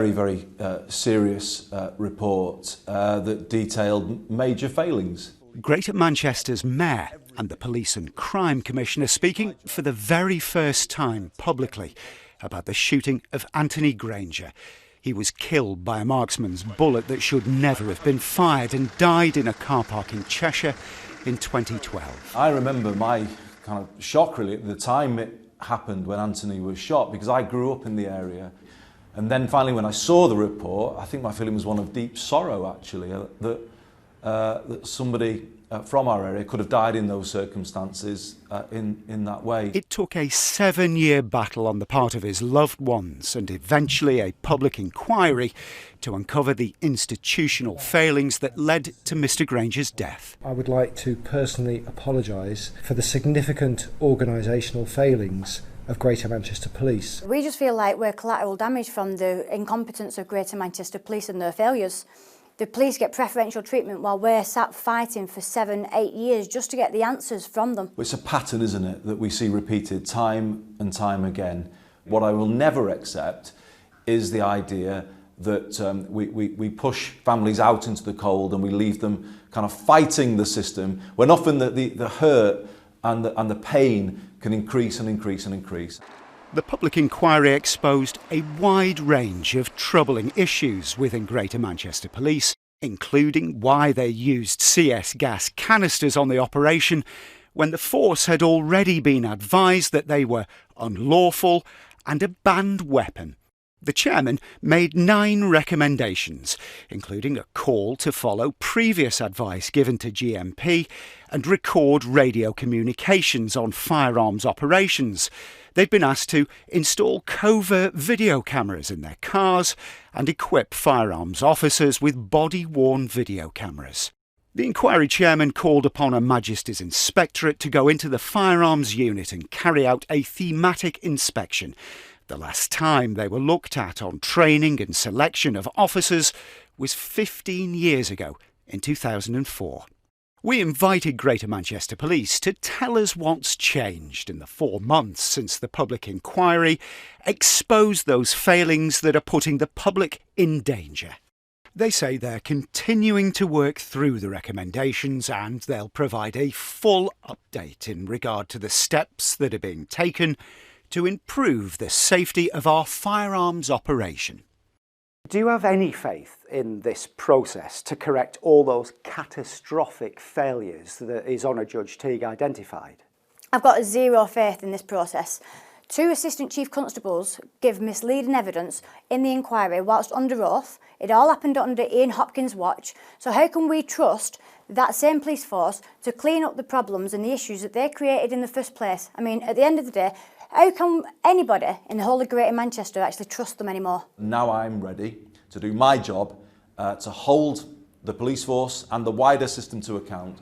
Very serious report that detailed major failings. Greater Manchester's Mayor and the Police and Crime Commissioner speaking for the very first time publicly about the shooting of Anthony Grainger. He was killed by a marksman's bullet that should never have been fired and died in a car park in Cheshire in 2012. I remember my kind of shock really at the time it happened when Anthony was shot, because I grew up in the area. And then finally when I saw the report, I think my feeling was one of deep sorrow actually, that somebody from our area could have died in those circumstances in that way. It took a 7-year battle on the part of his loved ones and eventually a public inquiry to uncover the institutional failings that led to Mr Grainger's death. I would like to personally apologise for the significant organisational failings of Greater Manchester Police. We just feel like we're collateral damage from the incompetence of Greater Manchester Police and their failures. The police get preferential treatment while we're sat fighting for 7-8 years just to get the answers from them. It's a pattern, isn't it, that we see repeated time and time again. What I will never accept is the idea that we push families out into the cold and we leave them kind of fighting the system, when often the hurt and the pain can increase and increase and increase. The public inquiry exposed a wide range of troubling issues within Greater Manchester Police, including why they used CS gas canisters on the operation when the force had already been advised that they were unlawful and a banned weapon. The chairman made 9 recommendations, including a call to follow previous advice given to GMP and record radio communications on firearms operations. They'd been asked to install covert video cameras in their cars and equip firearms officers with body-worn video cameras. The inquiry chairman called upon a Majesty's Inspectorate to go into the firearms unit and carry out a thematic inspection. The last time they were looked at on training and selection of officers was 15 years ago, in 2004. We invited Greater Manchester Police to tell us what's changed in the 4 months since the public inquiry exposed those failings that are putting the public in danger. They say they're continuing to work through the recommendations and they'll provide a full update in regard to the steps that are being taken to improve the safety of our firearms operation. Do you have any faith in this process to correct all those catastrophic failures that His Honour Judge Teague identified? I've got 0 faith in this process. 2 Assistant Chief Constables give misleading evidence in the inquiry whilst under oath. It all happened under Ian Hopkins' watch. So how can we trust that same police force to clean up the problems and the issues that they created in the first place? I mean, at the end of the day, how can anybody in the whole of Greater Manchester actually trust them anymore? Now I'm ready to do my job to hold the police force and the wider system to account